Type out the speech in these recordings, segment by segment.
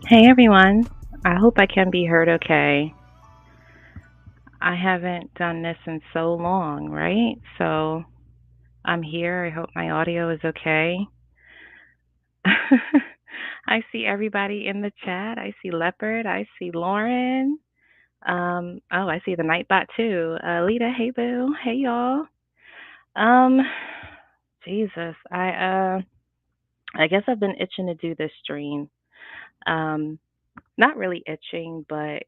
Hey everyone, I hope I can be heard okay. I haven't done this in so long, right? So I'm here. I hope my audio is okay. I see everybody in the chat. I see Leopard. I see Lauren. Oh, I see the Nightbot too. Lita, hey boo. Hey y'all. Um, Jesus. I guess I've been itching to do this stream. Um, Not really itching, but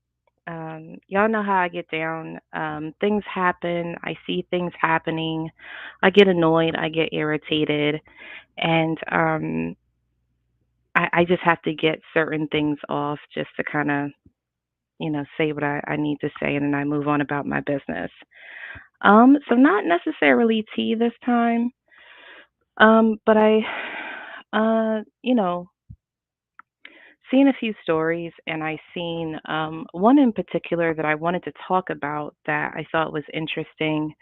y'all know how I get down. Things happen. I see things happening. I get annoyed. I get irritated, and I just have to get certain things off just to kind of, say what I need to say, and then I move on about my business. So not necessarily tea this time, but seen a few stories, and I seen one in particular that I wanted to talk about that I thought was interesting,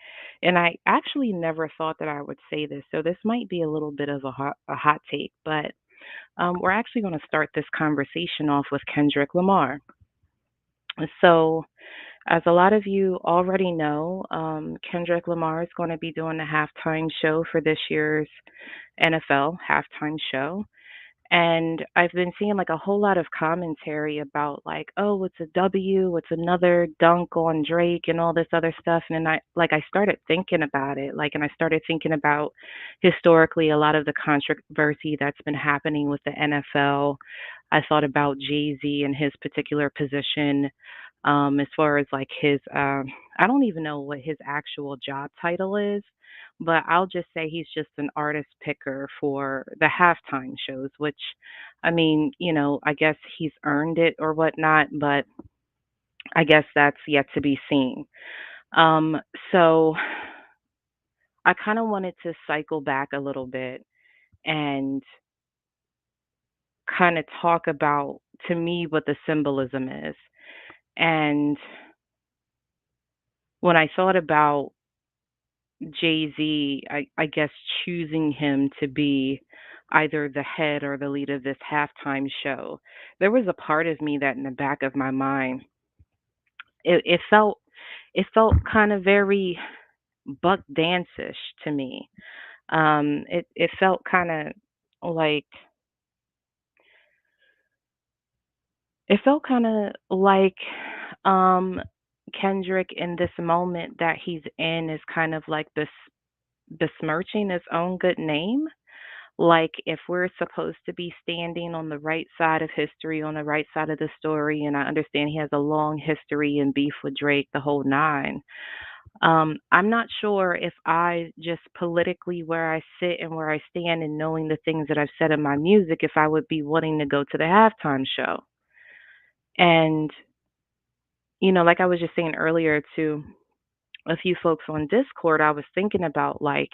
and I actually never thought that I would say this. So this might be a little bit of a hot take, but we're actually going to start this conversation off with Kendrick Lamar. So, as a lot of you already know, Kendrick Lamar is going to be doing the halftime show for this year's NFL halftime show. And I've been seeing like a whole lot of commentary about like, oh, it's a W, it's another dunk on Drake and all this other stuff. And then I started thinking about it, and I started thinking about historically a lot of the controversy that's been happening with the NFL. I thought about Jay-Z and his particular position, as far as like his I don't even know what his actual job title is, but I'll just say he's just an artist picker for the halftime shows, which, I mean, I guess he's earned it or whatnot, but I guess that's yet to be seen. Um, so I kind of wanted to cycle back a little bit and kind of talk about, to me, what the symbolism is. And when I thought about Jay-Z, I guess choosing him to be either the head or the lead of this halftime show, there was a part of me that in the back of my mind, it felt kind of very Buck Dance-ish to me. It felt kind of like it felt kind of like um Kendrick in this moment that he's in is kind of like besmirching his own good name. Like, if we're supposed to be standing on the right side of history, on the right side of the story, and I understand he has a long history and beef with Drake, the whole nine. I'm not sure if I just politically where I sit and where I stand and knowing the things that I've said in my music, if I would be wanting to go to the halftime show. And, like I was just saying earlier to a few folks on Discord, I was thinking about like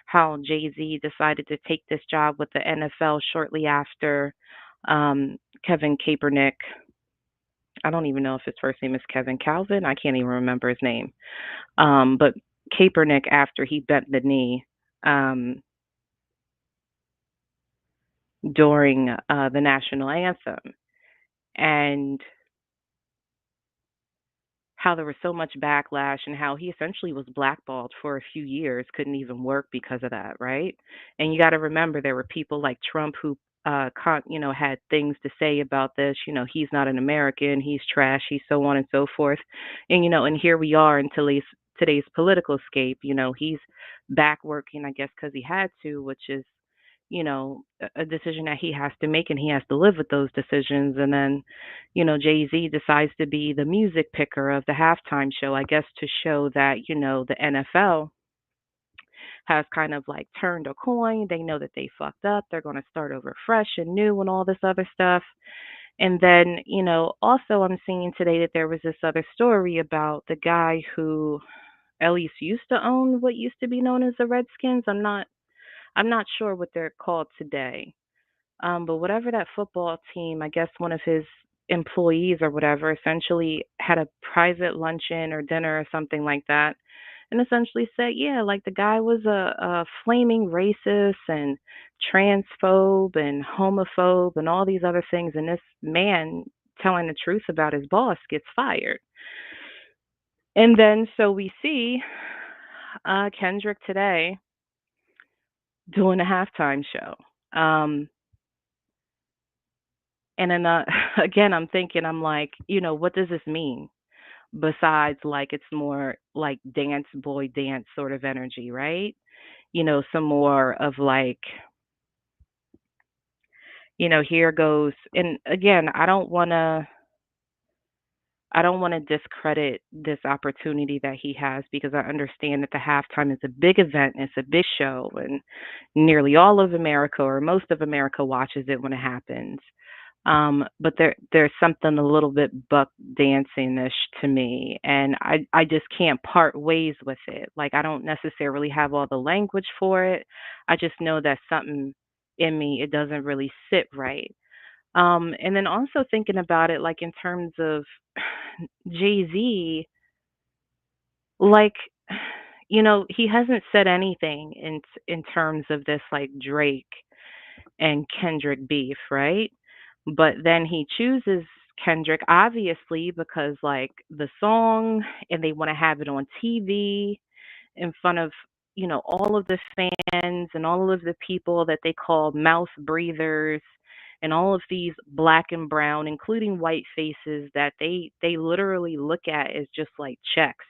how Jay Z decided to take this job with the NFL shortly after Kevin Kaepernick. I don't even know if his first name is Kevin Calvin. I can't even remember his name. But Kaepernick after he bent the knee um, during the national anthem, and how there was so much backlash and how he essentially was blackballed for a few years, couldn't even work because of that, right? And you got to remember there were people like Trump who had things to say about this, he's not an American, he's trash, he's so on and so forth. And and here we are in today's political scape, he's back working, I guess cuz he had to, which is a decision that he has to make and he has to live with those decisions. And then, Jay-Z decides to be the music picker of the halftime show, I guess to show that, the NFL has kind of like turned a coin. They know that they fucked up. They're going to start over fresh and new and all this other stuff. And then, also I'm seeing today that there was this other story about the guy who at least used to own what used to be known as the Redskins. I'm not sure what they're called today. But whatever that football team, I guess one of his employees or whatever, essentially had a private luncheon or dinner or something like that. and essentially said, yeah, like the guy was a flaming racist and transphobe and homophobe and all these other things. And this man telling the truth about his boss gets fired. And then so we see Kendrick today doing a halftime show. And then again, I'm thinking, I'm like, what does this mean? Besides, like, it's more like dance, boy dance sort of energy, right? Some more of like, here goes. And again, I don't want to discredit this opportunity that he has because I understand that the halftime is a big event and it's a big show, and nearly all of America or most of America watches it when it happens. But there's something a little bit buck dancing ish to me, and I just can't part ways with it. Like I don't necessarily have all the language for it. I just know that something in me, it doesn't really sit right. And then also thinking about it, like in terms of Jay Z, like he hasn't said anything in terms of this like Drake and Kendrick beef, right? But then he chooses Kendrick obviously because like the song, and they want to have it on TV in front of, all of the fans and all of the people that they call mouth breathers and all of these black and brown, including white faces that they literally look at as just like checks,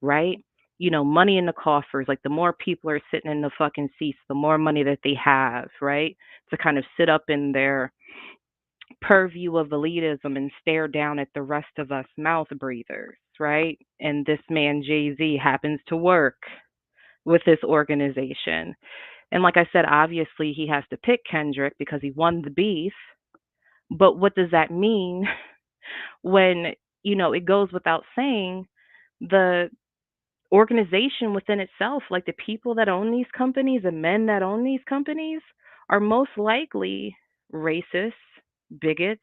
right? Money in the coffers. Like the more people are sitting in the fucking seats, the more money that they have, right? To kind of sit up in their purview of elitism and stare down at the rest of us mouth breathers, right? And this man, Jay Z, happens to work with this organization. And like I said, obviously he has to pick Kendrick because he won the beef. But what does that mean when, it goes without saying the organization within itself, like the people that own these companies, the men that own these companies, are most likely racists, bigots,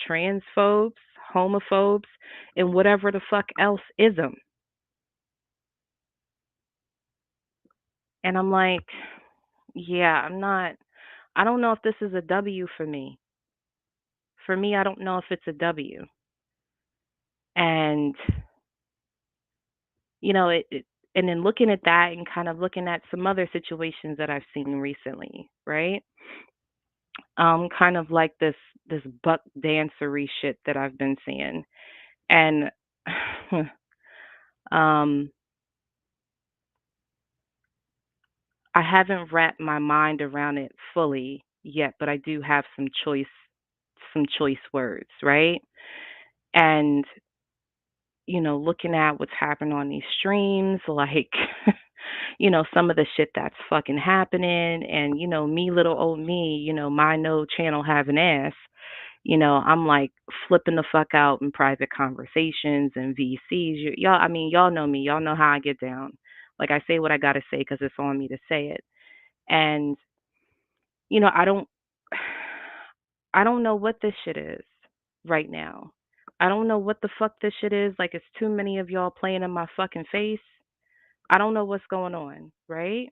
transphobes, homophobes, and whatever the fuck else ism. And I'm like, yeah, I don't know if this is a W for me. For me, I don't know if it's a W. And, and then looking at that and kind of looking at some other situations that I've seen recently, right? Kind of like this buck dancery shit that I've been seeing. And um I haven't wrapped my mind around it fully yet, but I do have some choice words, right? And looking at what's happening on these streams, like some of the shit that's fucking happening, and me, little old me, my no channel having ass. I'm like flipping the fuck out in private conversations and VCs. Y'all, I mean, y'all know me. Y'all know how I get down. Like I say what I gotta say because it's on me to say it. And I don't, I don't know what this shit is right now. I don't know what the fuck this shit is. Like it's too many of y'all playing in my fucking face. I don't know what's going on, right?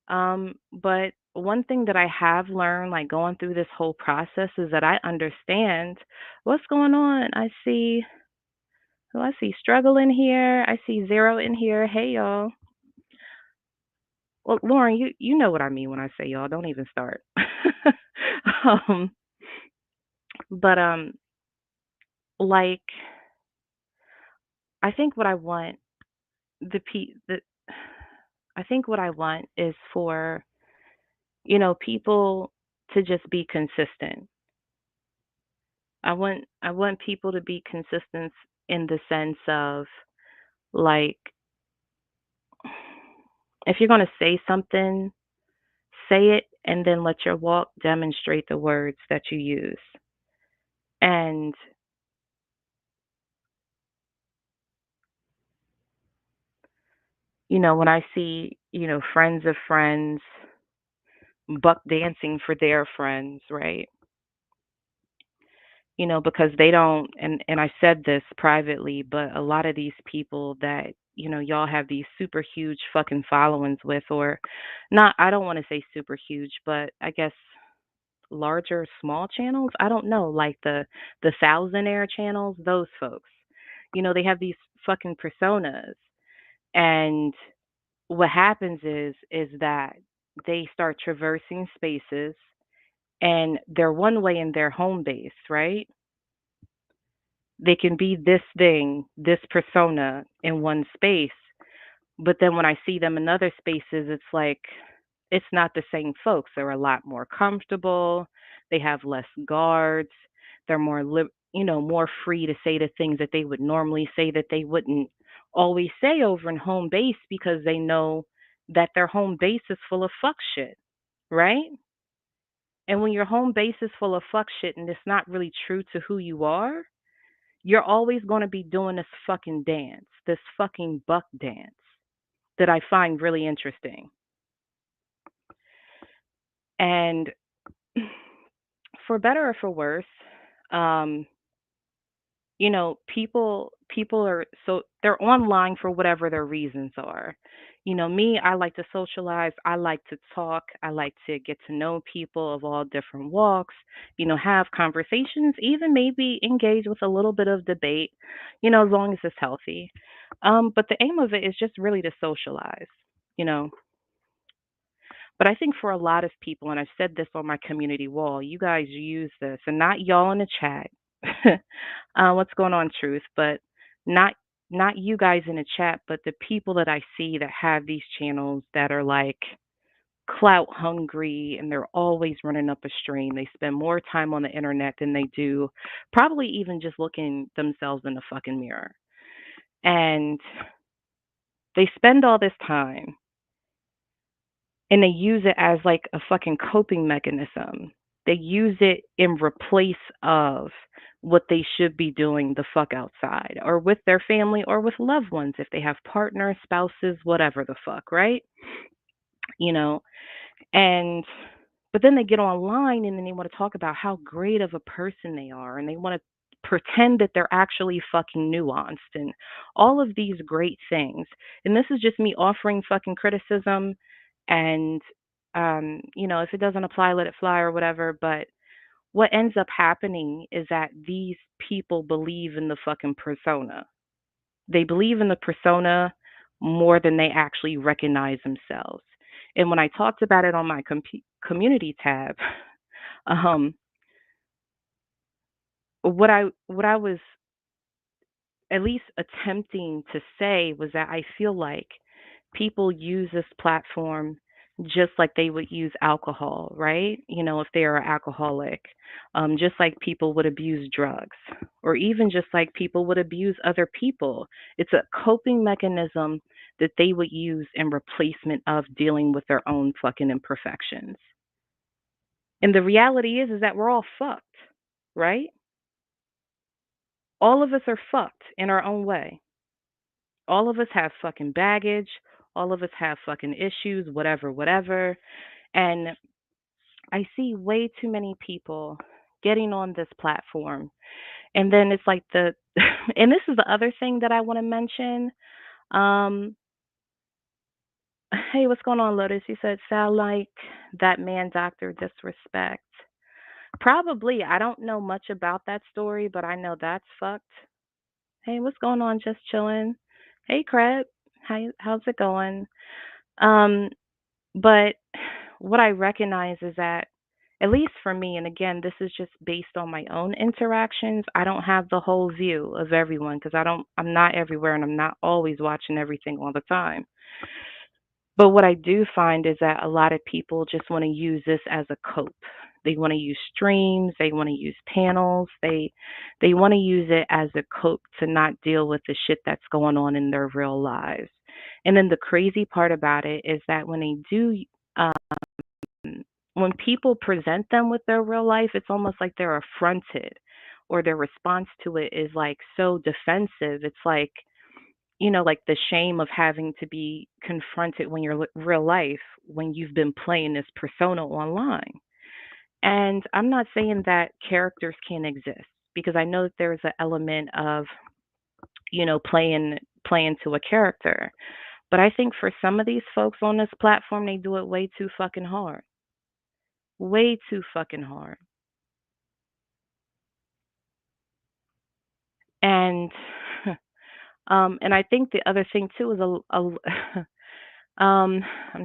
But one thing that I have learned, like going through this whole process, is that I understand what's going on. I see struggle in here. I see zero in here. Hey y'all. Well, Lauren, you know what I mean when I say y'all. Don't even start. um, but like I think what I want the I think what I want is for people to just be consistent. I want people to be consistent in the sense of like if you're going to say something, say it and then let your walk demonstrate the words that you use. And when I see, friends of friends buck dancing for their friends, right? Because they don't, and I said this privately, but a lot of these people that y'all have these super huge fucking followings with, or not, I don't want to say super huge, but I guess larger small channels. I don't know, like the thousandaire channels, those folks. They have these fucking personas, and what happens is that they start traversing spaces, and they're one way in their home base, right? They can be this thing, this persona in one space, but then when I see them in other spaces, it's like it's not the same folks. They're a lot more comfortable. They have less guards. They're more free to say the things that they would normally say that they wouldn't always say over in home base, because they know that their home base is full of fuck shit, right? And when your home base is full of fuck shit and it's not really true to who you are, you're always going to be doing this fucking dance, this fucking buck dance that I find really interesting. And for better or for worse, um, people are, so they're online for whatever their reasons are. Me, I like to socialize, I like to talk, I like to get to know people of all different walks, have conversations, even maybe engage with a little bit of debate, as long as it's healthy. But the aim of it is just really to socialize, you know. But I think for a lot of people, and I've said this on my community wall, you guys use this, and not y'all in the chat. What's going on, Truth? But not you guys in the chat, but the people that I see that have these channels that are like clout hungry, and they're always running up a stream. They spend more time on the internet than they do probably even just looking themselves in the fucking mirror. And they spend all this time, and they use it as like a fucking coping mechanism. They use it in replace of what they should be doing the fuck outside, or with their family, or with loved ones if they have partners, spouses, whatever the fuck, right? You know, and but then they get online, and then they want to talk about how great of a person they are, and they want to pretend that they're actually fucking nuanced and all of these great things. And this is just me offering fucking criticism, and if it doesn't apply, let it fly or whatever. But what ends up happening is that these people believe in the fucking persona. They believe in the persona more than they actually recognize themselves. And when I talked about it on my community tab, um, what I was at least attempting to say was that I feel like people use this platform just like they would use alcohol, right? If they are alcoholic, just like people would abuse drugs, or even just like people would abuse other people. It's a coping mechanism that they would use in replacement of dealing with their own fucking imperfections. And the reality is that we're all fucked, right? All of us are fucked in our own way. All of us have fucking baggage. All of us have fucking issues, whatever, whatever. And I see way too many people getting on this platform. And then it's like and this is the other thing that I want to mention. Um, hey, what's going on, Lotus? You said, sound like that man, Dr. Disrespect. Probably. I don't know much about that story, but I know that's fucked. Hey, what's going on? Just chilling. Hey, Crab. How's it going? Um, but what I recognize is that, at least for me, and again, this is just based on my own interactions, I don't have the whole view of everyone, because I'm not everywhere, and I'm not always watching everything all the time. But what I do find is that a lot of people just want to use this as a cope. They want to use streams, they want to use panels, they want to use it as a cope to not deal with the shit that's going on in their real lives. And then the crazy part about it is that when they do um, when people present them with their real life, it's almost like they're affronted, or their response to it is like so defensive. It's like, like the shame of having to be confronted when you're real life, when you've been playing this persona online. And I'm not saying that characters can't exist, because I know that there's an element of, playing play into a character. But I think for some of these folks on this platform, they do it way too fucking hard. Way too fucking hard. And and I think the other thing too is I'm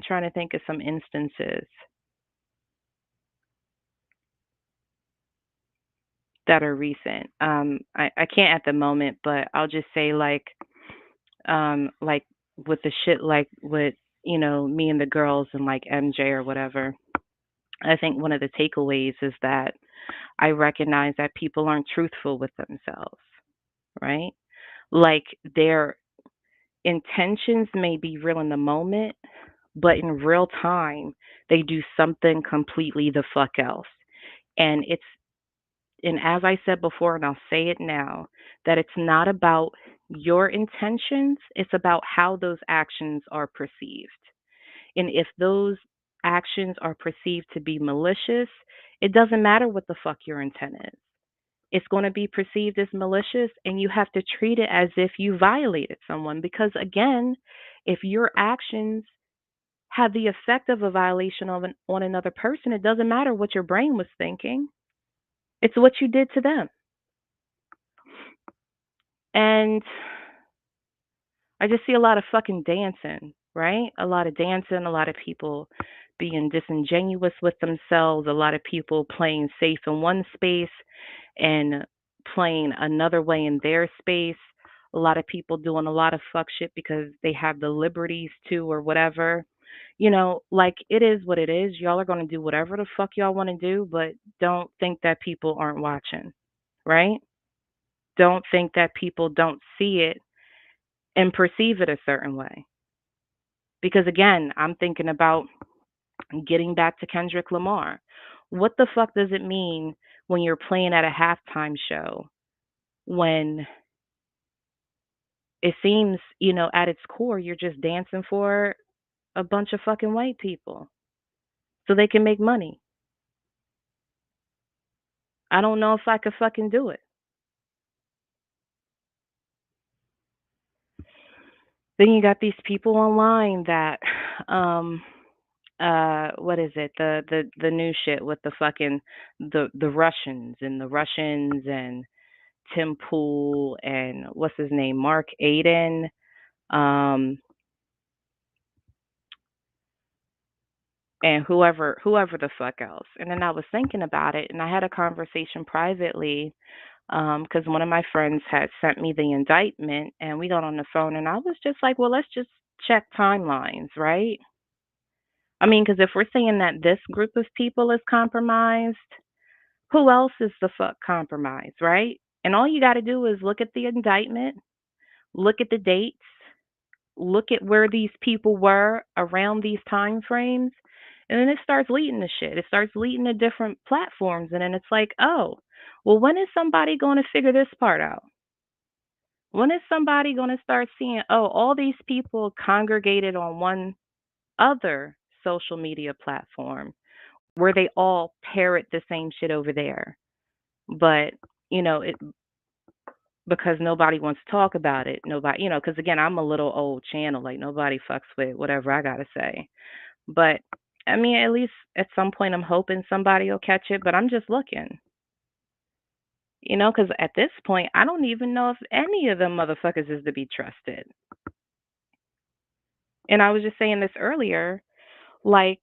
trying to think of some instances that are recent. I can't at the moment, but I'll just say like with the shit like with me and the girls and like MJ or whatever. I think one of the takeaways is that I recognize that people aren't truthful with themselves, right? Like their intentions may be real in the moment, but in real time, they do something completely the fuck else. And and as I said before, and I'll say it now, that it's not about your intentions, it's about how those actions are perceived. And if those actions are perceived to be malicious, it doesn't matter what the fuck your intent is. It's going to be perceived as malicious, and you have to treat it as if you violated someone. Because again, if your actions have the effect of a violation on another person, it doesn't matter what your brain was thinking. It's what you did to them. And I just see a lot of fucking dancing, right? A lot of dancing, a lot of people being disingenuous with themselves, a lot of people playing safe in one space and playing another way in their space. A lot of people doing a lot of fuck shit because they have the liberties to or whatever. Like it is what it is. Y'all are going to do whatever the fuck y'all want to do, but don't think that people aren't watching, right? Don't think that people don't see it and perceive it a certain way. Because again, I'm thinking about getting back to Kendrick Lamar. What the fuck does it mean when you're playing at a halftime show when it seems, at its core, you're just dancing for a bunch of fucking white people so they can make money? I don't know if I could fucking do it. Then you got these people online that um what is it? The new shit with the fucking the Russians and Tim Pool and what's his name? Mark Aiden. Um and whoever the fuck else. And then I was thinking about it and I had a conversation privately because one of my friends had sent me the indictment and we got on the phone and I was just like, well, let's just check timelines, right? I mean, because if we're saying that this group of people is compromised, who else is the fuck compromised, right? And all you got to do is look at the indictment, look at the dates, look at where these people were around these time frames, and then it starts leading to shit. It starts leading to different platforms, and then it's like, oh, well, when is somebody going to figure this part out? When is somebody going to start seeing, oh, all these people congregated on one other social media platform where they all parrot the same shit over there? But, it because nobody wants to talk about it. Nobody, because again, I'm a little old channel. Like nobody fucks with whatever I got to say. But I mean, at least at some point, I'm hoping somebody will catch it. But I'm just looking, because at this point, I don't even know if any of them motherfuckers is to be trusted. And I was just saying this earlier, like,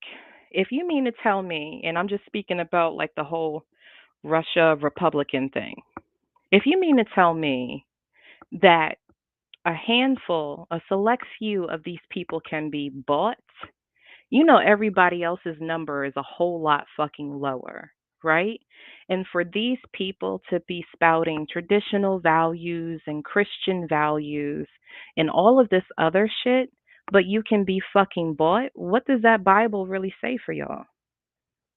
if you mean to tell me, and I'm just speaking about like the whole Russia Republican thing, if you mean to tell me that a handful, a select few of these people can be bought, everybody else's number is a whole lot fucking lower, right? And for these people to be spouting traditional values and Christian values and all of this other shit, but you can be fucking bought, what does that Bible really say for y'all?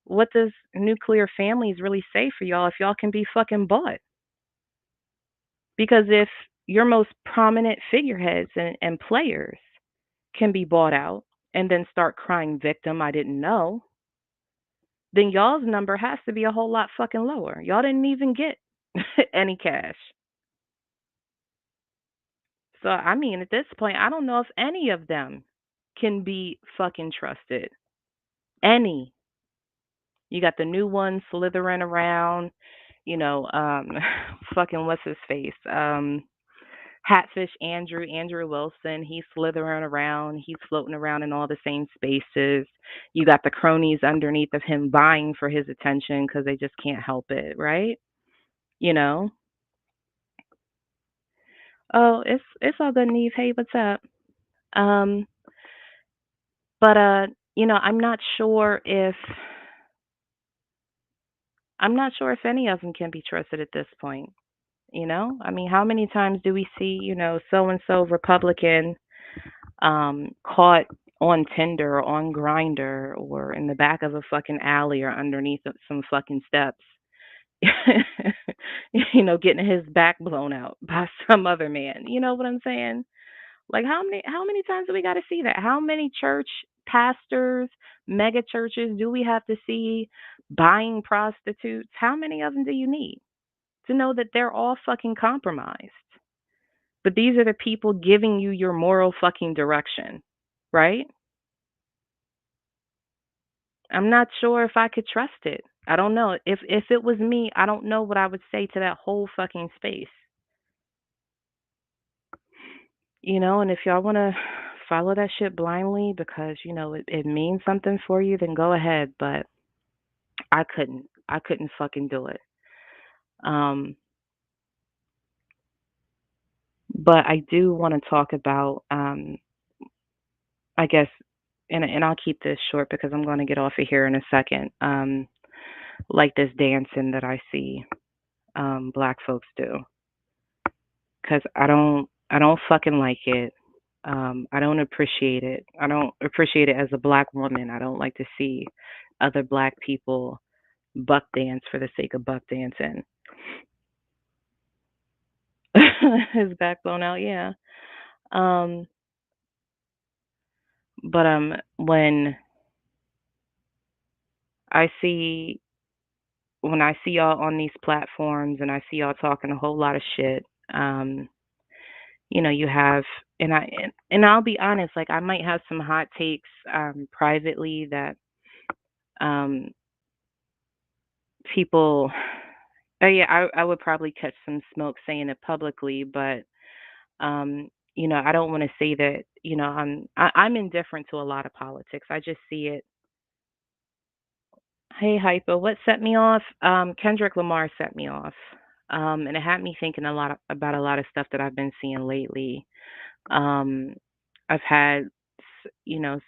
What does nuclear families really say for y'all if y'all can be fucking bought? Because if your most prominent figureheads and players can be bought out and then start crying victim, I didn't know, then y'all's number has to be a whole lot fucking lower. Y'all didn't even get any cash. So I mean, at this point, I don't know if any of them can be fucking trusted. Any. You got the new one slithering around, fucking what's his face? Hatfish Andrew Wilson, he's slithering around, he's floating around in all the same spaces. You got the cronies underneath of him vying for his attention because they just can't help it, right? You know? Oh, it's all good, Neve. Hey, what's up? Um, but I'm not sure if any of them can be trusted at this point. I mean, how many times do we see, so and so Republican caught on Tinder or on Grinder or in the back of a fucking alley or underneath of some fucking steps, getting his back blown out by some other man. You know what I'm saying? Like how many times do we got to see that? How many church pastors, mega churches do we have to see buying prostitutes? How many of them do you need to know that they're all fucking compromised? But these are the people giving you your moral fucking direction, right? I'm not sure if I could trust it. I don't know. If it was me, I don't know what I would say to that whole fucking space. And if y'all want to follow that shit blindly because, it means something for you, then go ahead, but I couldn't. I couldn't fucking do it. Um but I do want to talk about I guess and I'll keep this short because I'm going to get off of here in a second. Like this dancing that I see black folks do, cuz I don't fucking like it. I don't appreciate it. I don't appreciate it as a black woman. I don't like to see other black people buck dance for the sake of buck dancing. His back blown out, yeah. Um, but I see when I see y'all on these platforms and I see y'all talking a whole lot of shit, um, you have and I'll be honest, like I might have some hot takes privately that um people yeah, I would probably catch some smoke saying it publicly, but I don't want to say that, I'm indifferent to a lot of politics. I just see it. Hey, Hypo, what set me off? Kendrick Lamar set me off. And it had me thinking about a lot of stuff that I've been seeing lately. Um, I've had,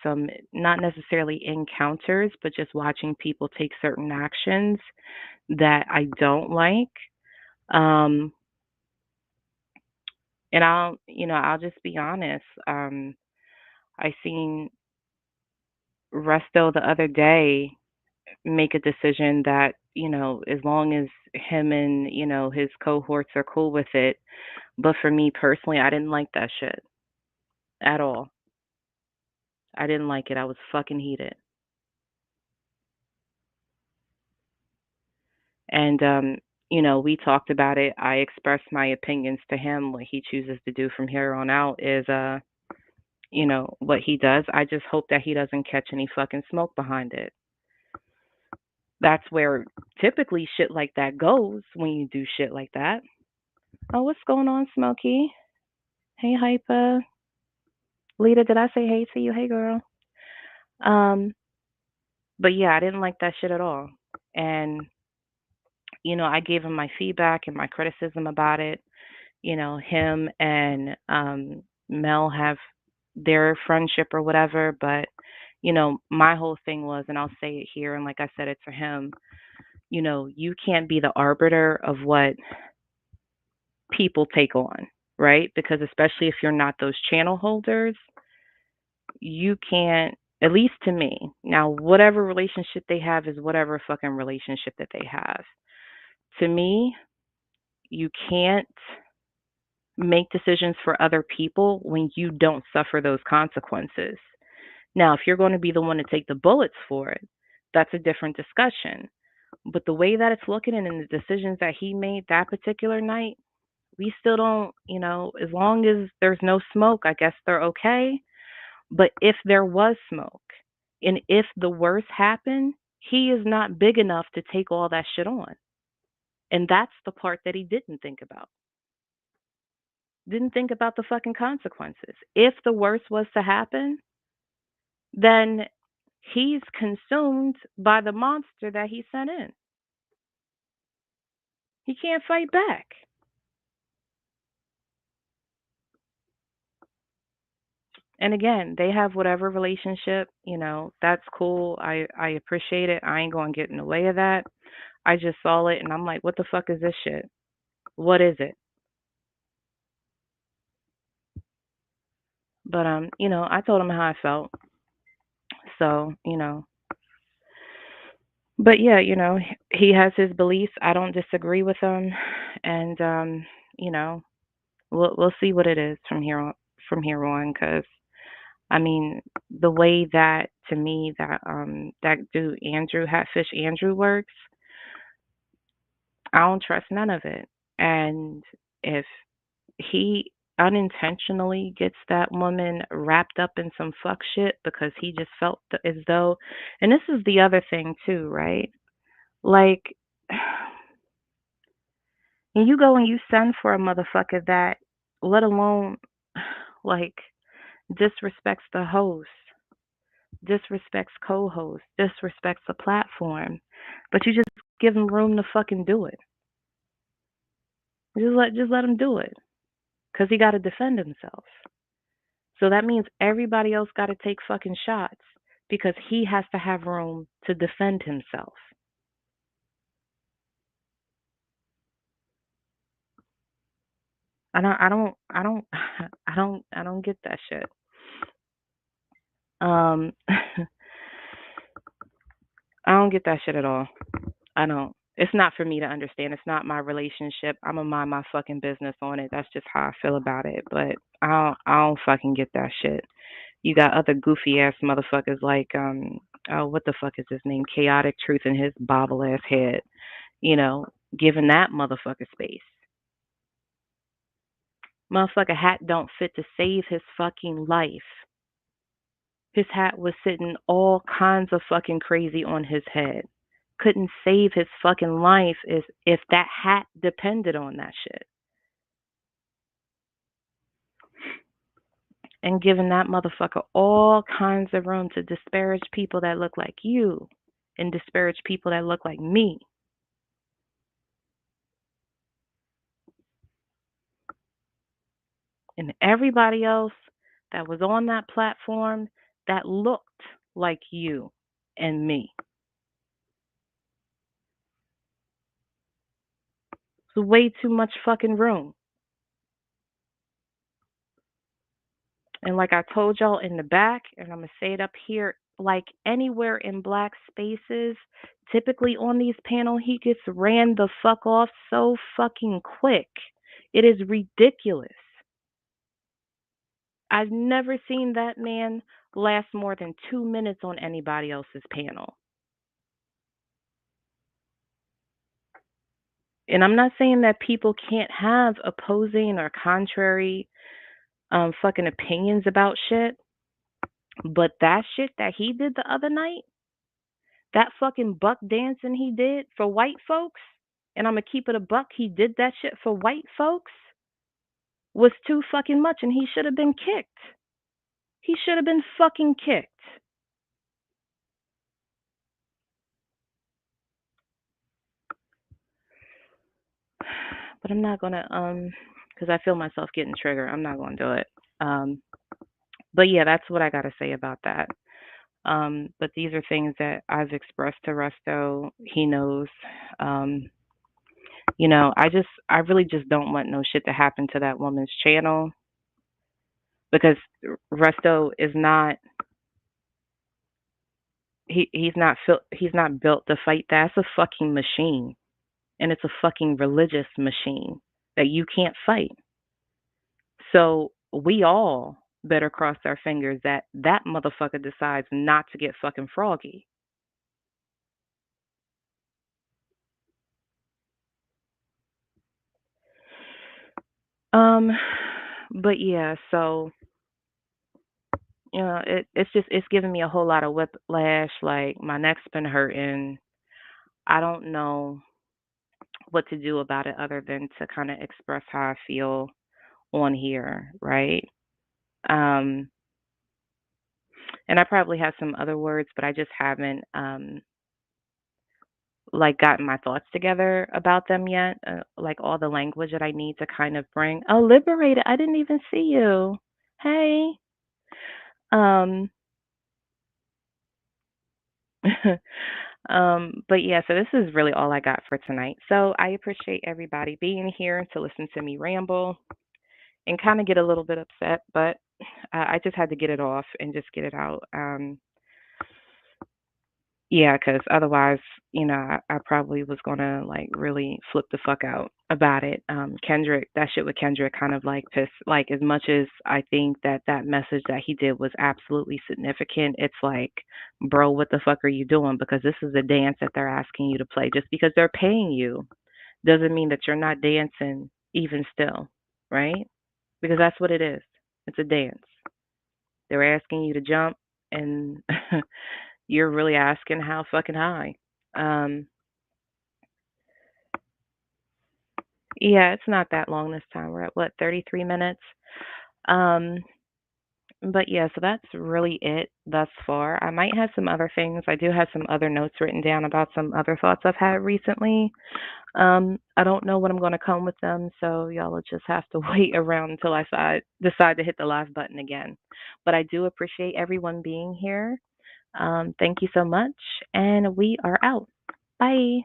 some not necessarily encounters, but just watching people take certain actions that I don't like. Um, and I'll just be honest. I seen Resto the other day make a decision that, as long as him and, his cohorts are cool with it. But for me personally, I didn't like that shit at all. I didn't like it. I was fucking heated. And we talked about it. I expressed my opinions to him. What he chooses to do from here on out is what he does. I just hope that he doesn't catch any fucking smoke behind it. That's where typically shit like that goes when you do shit like that. Oh, what's going on, Smokey? Hey, Hypa. Lita, did I say hey to you? Hey, girl. Um, but yeah, I didn't like that shit at all. And, I gave him my feedback and my criticism about it. Him and Mel have their friendship or whatever, but, my whole thing was, and I'll say it here, and like I said it to him, you can't be the arbiter of what people take on, right? Because especially if you're not those channel holders, you can't, at least to me. Now, whatever relationship they have is whatever fucking relationship that they have. To me, you can't make decisions for other people when you don't suffer those consequences. Now, if you're going to be the one to take the bullets for it, that's a different discussion. But the way that it's looking and in the decisions that he made that particular night, We still don't, as long as there's no smoke, I guess they're okay. But if there was smoke and if the worst happened, he is not big enough to take all that shit on. And that's the part that he didn't think about. Didn't think about the fucking consequences. If the worst was to happen, then he's consumed by the monster that he sent in. He can't fight back. And again, they have whatever relationship, that's cool. I appreciate it. I ain't going to get in the way of that. I just saw it and I'm like, what the fuck is this shit? What is it? But I told him how I felt. So, but yeah, he has his beliefs. I don't disagree with him, and you know, we'll see what it is from here on. Because I mean, the way that to me that dude Andrew Hatfish Andrew works, I don't trust none of it. And if he unintentionally gets that woman wrapped up in some fuck shit because he just felt as though, and this is the other thing too, right? Like, and you go and you send for a motherfucker that, let alone, like, disrespects the host, disrespects co-host, disrespects the platform, but you just give him room to fucking do it. Just let him do it, cause he got to defend himself. So that means everybody else got to take fucking shots because he has to have room to defend himself. I don't get that shit. I don't get that shit at all. I don't. It's not for me to understand. It's not my relationship. I'm gonna mind my fucking business on it. That's just how I feel about it. But I don't fucking get that shit. You got other goofy ass motherfuckers like oh, what the fuck is his name? Chaotic Truth in his bobble ass head. You know, giving that motherfucker space. Motherfucker hat don't fit to save his fucking life. His hat was sitting all kinds of fucking crazy on his head. Couldn't save his fucking life is if that hat depended on that shit. And giving that motherfucker all kinds of room to disparage people that look like you and disparage people that look like me. And everybody else that was on that platform that looked like you and me. It's way too much fucking room. And like I told y'all in the back, and I'm going to say it up here, like anywhere in black spaces, typically on these panels, he gets ran the fuck off so fucking quick. It is ridiculous. I've never seen that man last more than 2 minutes on anybody else's panel. And I'm not saying that people can't have opposing or contrary fucking opinions about shit, but that shit that he did the other night, that fucking buck dancing he did for white folks, and I'm gonna keep it a buck, he did that shit for white folks, was too fucking much and he should have been kicked. He should have been fucking kicked. But I'm not gonna because I feel myself getting triggered. I'm not gonna do it. Um but yeah, that's what I gotta say about that. But these are things that I've expressed to Resto. He knows. Um, I really just don't want no shit to happen to that woman's channel because Resto is not he's not built to fight that. It's a fucking machine. And it's a fucking religious machine that you can't fight. So we all better cross our fingers that that motherfucker decides not to get fucking froggy. Um, but yeah, so it's giving me a whole lot of whiplash. Like my neck's been hurting. I don't know what to do about it other than to kind of express how I feel on here, right? Um, and I probably have some other words, but I just haven't like gotten my thoughts together about them yet. Like all the language that I need to kind of bring. Oh, liberated! I didn't even see you. Hey. Um. But yeah, so this is really all I got for tonight. So I appreciate everybody being here to listen to me ramble and kind of get a little bit upset, but I just had to get it off and just get it out. Yeah, because otherwise, I probably was gonna like really flip the fuck out about it. Kendrick, that shit with Kendrick kind of like pissed. Like as much as I think that that message that he did was absolutely significant, it's like, bro, what the fuck are you doing? Because this is a dance that they're asking you to play. Just because they're paying you doesn't mean that you're not dancing even still, right? Because that's what it is. It's a dance. They're asking you to jump, and you're really asking how fucking high. Um, yeah, it's not that long this time. We're at what, 33 minutes? Um, but yeah, so that's really it thus far. I might have some other things. I do have some other notes written down about some other thoughts I've had recently. I don't know when I'm going to come with them, so y'all will just have to wait around until I decide to hit the live button again. But I do appreciate everyone being here. Thank you so much, and we are out. Bye.